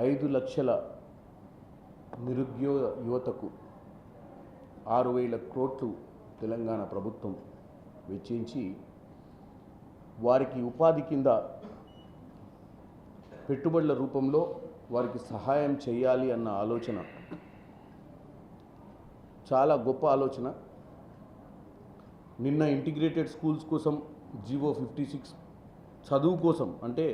5 లక్షల నిరుద్యోగ యువతకు 6,000 కోట్లు తెలంగాణ ప్రభుత్వం వెచ్చించి వారికి ఉపాధి కింద పెట్టుబడుల రూపంలో వారికి సహాయం చేయాలి అన్న ఆలోచన చాలా గొప్ప ఆలోచన. నిన్న ఇంటిగ్రేటెడ్ స్కూల్స్ కోసం జీవో 56 చదువు కోసం, అంటే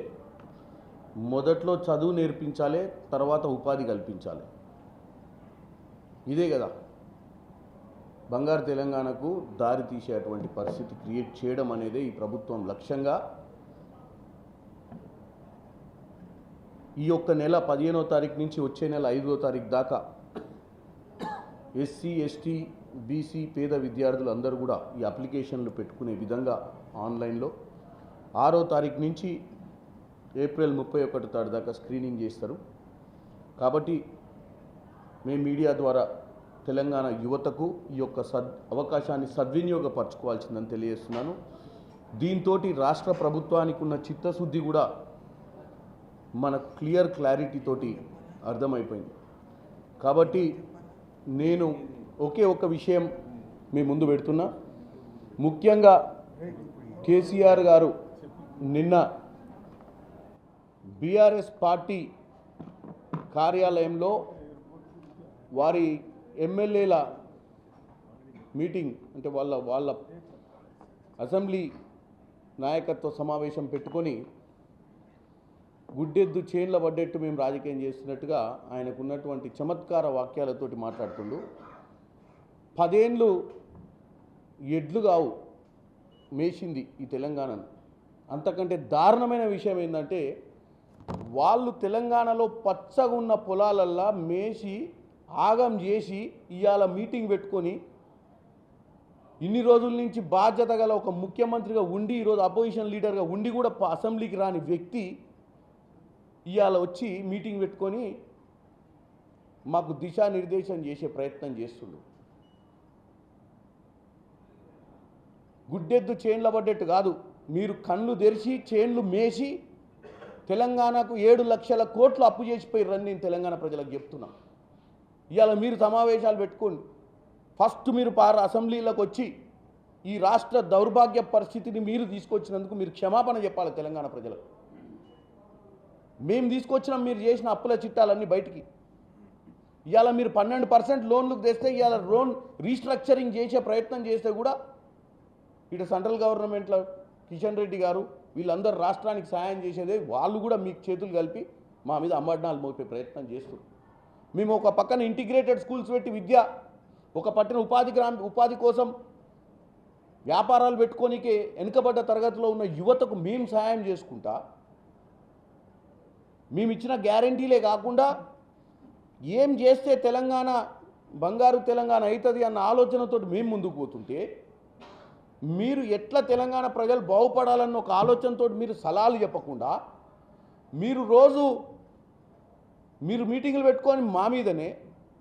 మొదట్లో చదువు నేర్పించాలి, తర్వాత ఉపాధి కల్పించాలి. ఇదే కదా బంగారు తెలంగాణకు దారి తీసేటువంటి పరిస్థితి క్రియేట్ చేయడం అనేది ఈ ప్రభుత్వం లక్ష్యంగా ఈ యొక్క నెల 15వ తారీఖు నుంచి వచ్చే నెల 5వ తారీఖు దాకా ఎస్సీ, ఎస్టీ, బీసీ పేద విద్యార్థులు అందరూ కూడా ఈ అప్లికేషన్లు పెట్టుకునే విధంగా ఆన్లైన్లో 6వ తారీఖు నుంచి ఏప్రిల్ 31వ తారీఖు దాకా స్క్రీనింగ్ చేస్తారు. కాబట్టి మేము మీడియా ద్వారా తెలంగాణ యువతకు ఈ యొక్క అవకాశాన్ని సద్వినియోగపరచుకోవాల్సిందని తెలియజేస్తున్నాను. దీంతో రాష్ట్ర ప్రభుత్వానికి ఉన్న చిత్తశుద్ధి కూడా మన క్లారిటీ తోటి అర్థమైపోయింది. కాబట్టి నేను ఒకే ఒక విషయం మీ ముందు పెడుతున్నా. ముఖ్యంగా కేసీఆర్ గారు నిన్న బీఆర్ఎస్ పార్టీ కార్యాలయంలో వారి ఎమ్మెల్యేల మీటింగ్, అంటే వాళ్ళ అసెంబ్లీ నాయకత్వ సమావేశం పెట్టుకొని గుడ్డెద్దు చేన్ల పడ్డట్టు మేము రాజకీయం చేస్తున్నట్టుగా ఆయనకున్నటువంటి చమత్కార వాక్యాలతోటి మాట్లాడుతుండు. 10 ఏళ్ళు ఎడ్లు కావు మేసింది ఈ తెలంగాణను. అంతకంటే దారుణమైన విషయం ఏంటంటే వాళ్ళు తెలంగాణలో పచ్చగా ఉన్న పొలాలల్లా మేసి ఆగం చేసి ఇవాళ మీటింగ్ పెట్టుకొని ఇన్ని రోజుల నుంచి బాధ్యత గల ఒక ముఖ్యమంత్రిగా ఉండి ఈరోజు అపోజిషన్ లీడర్గా ఉండి కూడా అసెంబ్లీకి రాని వ్యక్తి ఇవాళ వచ్చి మీటింగ్ పెట్టుకొని మాకు దిశానిర్దేశం చేసే ప్రయత్నం చేస్తుండు. గుడ్డెద్దు చేన్ల పడ్డట్టు కాదు, మీరు కళ్ళు తెరిచి చేన్లు మేసి తెలంగాణకు 7 లక్షల కోట్లు అప్పు చేసిపోయారని నేను తెలంగాణ ప్రజలకు చెప్తున్నా. ఇవాళ మీరు సమావేశాలు పెట్టుకోండి. ఫస్ట్ మీరు అసెంబ్లీలోకి వచ్చి ఈ రాష్ట్ర దౌర్భాగ్య పరిస్థితిని మీరు తీసుకొచ్చినందుకు మీరు క్షమాపణ చెప్పాలి తెలంగాణ ప్రజలకు. మేము తీసుకొచ్చినాం మీరు చేసిన అప్పుల చిట్టాలన్నీ బయటికి. ఇవాళ మీరు 12% లోన్లకు తెస్తే ఇవాళ లోన్ రీస్ట్రక్చరింగ్ చేసే ప్రయత్నం చేస్తే కూడా ఇటు సెంట్రల్ గవర్నమెంట్లో కిషన్ రెడ్డి గారు వీళ్ళందరూ రాష్ట్రానికి సాయం చేసేదే, వాళ్ళు కూడా మీకు చేతులు కలిపి మా మీద అమ్మడాలు మోపే ప్రయత్నం చేస్తారు. మేము ఒక పక్కన ఇంటిగ్రేటెడ్ స్కూల్స్ పెట్టి విద్య, ఒక పట్టిన ఉపాధి కోసం వ్యాపారాలు పెట్టుకోనికే వెనుకబడ్డ తరగతిలో ఉన్న యువతకు మేము సహాయం చేసుకుంటా, మేము ఇచ్చిన గ్యారంటీలే కాకుండా ఏం చేస్తే తెలంగాణ బంగారు తెలంగాణ అవుతుంది అన్న ఆలోచనతో మేము ముందుకు పోతుంటే మీరు ఎట్లా తెలంగాణ ప్రజలు బాగుపడాలన్న ఒక ఆలోచనతో మీరు సలహాలు చెప్పకుండా మీరు మీటింగులు పెట్టుకొని మా మీదనే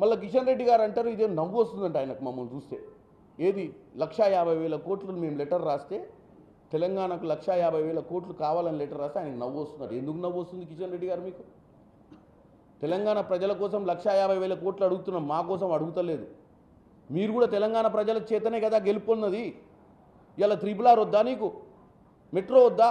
మళ్ళీ కిషన్ రెడ్డి గారు అంటారు ఇదే నవ్వు వస్తుందంట ఆయనకు మమ్మల్ని చూస్తే. ఏది 1,50,000 కోట్లు మేము లెటర్ రాస్తే తెలంగాణకు 1,50,000 కోట్లు కావాలని లెటర్ రాస్తే ఆయనకు నవ్వు వస్తున్నారు. ఎందుకు నవ్వు వస్తుంది కిషన్ రెడ్డి గారు? మీకు తెలంగాణ ప్రజల కోసం 1,50,000 కోట్లు అడుగుతున్నాం, మా కోసం అడుగుతలేదు. మీరు కూడా తెలంగాణ ప్రజల చేతనే కదా గెలుపొన్నది. ఇలా 3R వద్దా, నీకు మెట్రో వద్దా?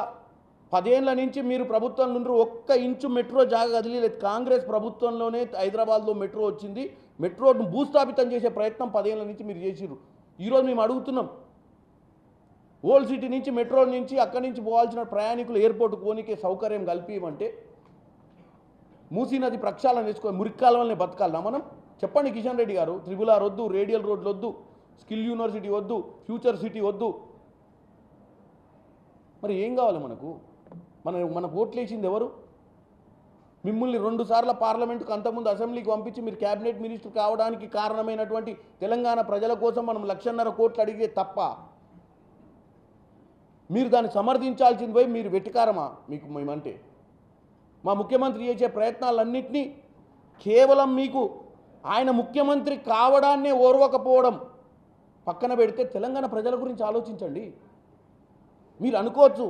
10 ఏళ్ల నుంచి మీరు ప్రభుత్వం నుండి ఒక్క ఇంచు మెట్రో జాగా కదిలేదు. కాంగ్రెస్ ప్రభుత్వంలోనే హైదరాబాద్లో మెట్రో వచ్చింది. మెట్రోను భూస్థాపితం చేసే ప్రయత్నం 10 ఏళ్ల నుంచి మీరు చేసిర్రు. ఈరోజు మేము అడుగుతున్నాం, ఓల్డ్ సిటీ నుంచి మెట్రో నుంచి అక్కడి నుంచి పోవాల్సిన ప్రయాణికులు ఎయిర్పోర్ట్కి పోనీకే సౌకర్యం కల్పించమంటే మూసీ నది ప్రక్షాళన చేసుకొని మురిక్కాలవల్లనే బతకాలనా మనం? చెప్పండి కిషన్ రెడ్డి గారు. 3R వద్దు, రేడియల్ రోడ్లు వద్దు, స్కిల్ యూనివర్సిటీ వద్దు, ఫ్యూచర్ సిటీ వద్దు, మరి ఏం కావాలి మనకు? మనకు ఓట్లేసింది ఎవరు? మిమ్మల్ని 2 సార్లు పార్లమెంటుకు అంతకుముందు అసెంబ్లీకి పంపించి మీరు క్యాబినెట్ మినిస్టర్ కావడానికి కారణమైనటువంటి తెలంగాణ ప్రజల కోసం మనం 1,50,000 కోట్లు అడిగే తప్ప మీరు దాన్ని సమర్థించాల్సింది పోయి మీరు వెటికారమా? మీకు మేమంటే మా ముఖ్యమంత్రి చేసే ప్రయత్నాలన్నింటినీ కేవలం మీకు ఆయన ముఖ్యమంత్రి కావడాన్నే ఓర్వకపోవడం పక్కన పెడితే తెలంగాణ ప్రజల గురించి ఆలోచించండి. మీరు అనుకోవచ్చు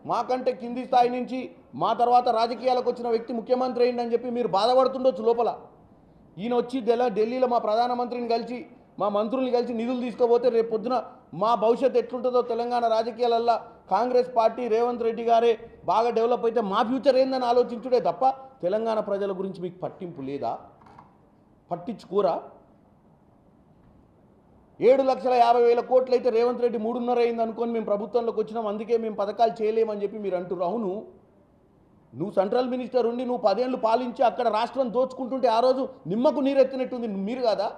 మాకంటే కింది స్థాయి నుంచి మా తర్వాత రాజకీయాలకు వచ్చిన వ్యక్తి ముఖ్యమంత్రి అయిందని చెప్పి మీరు బాధపడుతుండొచ్చు లోపల. ఈయన వచ్చి ఢిల్లీలో మా ప్రధానమంత్రిని కలిసి మా మంత్రుల్ని కలిసి నిధులు తీసుకోపోతే రేపు పొద్దున మా భవిష్యత్తు ఎట్లుంటుందో తెలంగాణ రాజకీయాలల్లో కాంగ్రెస్ పార్టీ రేవంత్ రెడ్డి గారే బాగా డెవలప్ అయితే మా ఫ్యూచర్ ఏందని ఆలోచించుడే తప్ప తెలంగాణ ప్రజల గురించి మీకు పట్టింపు లేదా? పట్టించుకోరా? 7,50,000 కోట్లు అయితే రేవంత్ రెడ్డి 3.5 అయింది అనుకొని మేము ప్రభుత్వంలోకి వచ్చినాం, అందుకే మేము పథకాలు చేయలేమని చెప్పి మీరు అంటున్నారు. అవును, నువ్వు సెంట్రల్ మినిస్టర్ ఉండి నువ్వు 10 ఏళ్ళు పాలించి అక్కడ రాష్ట్రం దోచుకుంటుంటే ఆ రోజు నిమ్మకు నీరెత్తినట్టుంది మీరు కదా.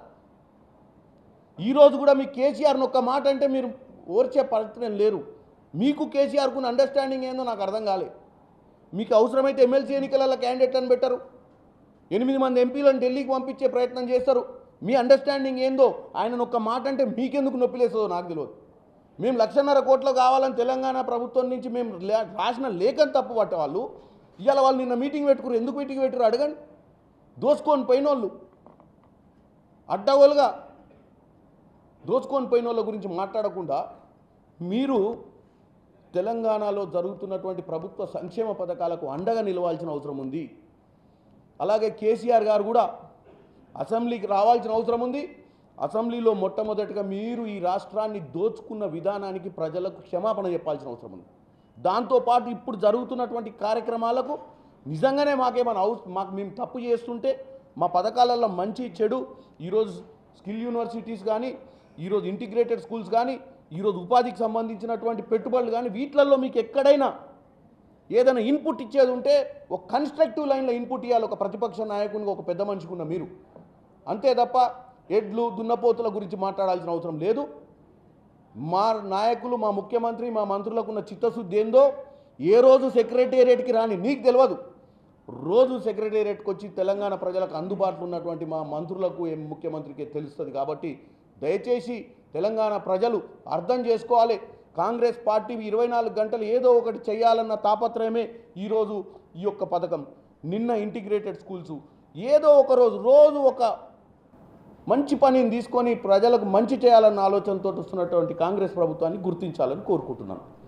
ఈరోజు కూడా మీ కేసీఆర్ని ఒక్క మాట అంటే మీరు ఓర్చే పరిస్థితి లేరు. మీకు కేసీఆర్కున్న అండర్స్టాండింగ్ ఏందో నాకు అర్థం కాలే. మీకు అవసరమైతే ఎమ్మెల్సీ ఎన్నికలలో క్యాండిడేట్లను పెట్టరు, 8 మంది ఎంపీలను ఢిల్లీకి పంపించే ప్రయత్నం చేస్తారు. మీ అండర్స్టాండింగ్ ఏందో ఆయనను ఒక్క మాట అంటే మీకెందుకు నొప్పిలేస్తుందో నాకు తెలియదు. మేము 1,50,000 కోట్లు కావాలని తెలంగాణ ప్రభుత్వం నుంచి మేము రాసిన లేఖను తప్పు పట్టే వాళ్ళు ఇవాళ వాళ్ళు నిన్న మీటింగ్ పెట్టుకున్నారు. ఎందుకు మీటింగ్ పెట్టారు అడగండి. దోసుకొని పోయిన వాళ్ళు, అడ్డగోలుగా దోచుకొని పోయిన వాళ్ళ గురించి మాట్లాడకుండా మీరు తెలంగాణలో జరుగుతున్నటువంటి ప్రభుత్వ సంక్షేమ పథకాలకు అండగా నిలవాల్సిన అవసరం ఉంది. అలాగే కేసీఆర్ గారు కూడా అసెంబ్లీకి రావాల్సిన అవసరం ఉంది. అసెంబ్లీలో మొట్టమొదటిగా మీరు ఈ రాష్ట్రాన్ని దోచుకున్న విధానానికి ప్రజలకు క్షమాపణ చెప్పాల్సిన అవసరం ఉంది. దాంతోపాటు ఇప్పుడు జరుగుతున్నటువంటి కార్యక్రమాలకు నిజంగానే మాకు మేము తప్పు చేస్తుంటే మా పథకాలలో మంచి చెడు ఈరోజు స్కిల్ యూనివర్సిటీస్ కానీ, ఈరోజు ఇంటిగ్రేటెడ్ స్కూల్స్ కానీ, ఈరోజు ఉపాధికి సంబంధించినటువంటి పెట్టుబడులు కానీ వీటిలలో మీకు ఎక్కడైనా ఏదైనా ఇన్పుట్ ఇచ్చేది ఉంటే ఒక కన్స్ట్రక్టివ్ లైన్లో ఇన్పుట్ ఇవ్వాలి ఒక ప్రతిపక్ష నాయకునిగా, ఒక పెద్ద మనిషికున్న మీరు. అంతే తప్ప ఎడ్లు దున్నపోతుల గురించి మాట్లాడాల్సిన అవసరం లేదు. మా నాయకులు, మా ముఖ్యమంత్రి, మా మంత్రులకు ఉన్న చిత్తశుద్ధి ఏందో ఏ రోజు సెక్రటేరియట్కి రాని నీకు తెలియదు. రోజు సెక్రటేరియట్కి వచ్చి తెలంగాణ ప్రజలకు అందుబాటులో ఉన్నటువంటి మా మంత్రులకు ముఖ్యమంత్రికి తెలుస్తుంది. కాబట్టి దయచేసి తెలంగాణ ప్రజలు అర్థం చేసుకోవాలి. కాంగ్రెస్ పార్టీ 24 గంటలు ఏదో ఒకటి చేయాలన్న తాపత్రయమే ఈరోజు ఈ యొక్క పథకం. నిన్న ఇంటిగ్రేటెడ్ స్కూల్స్ ఏదో ఒక రోజు ఒక మంచి పనిని తీసుకొని ప్రజలకు మంచి చేయాలన్న ఆలోచనతో వస్తున్నటువంటి కాంగ్రెస్ ప్రభుత్వాన్ని గుర్తించాలని కోరుకుంటున్నాను.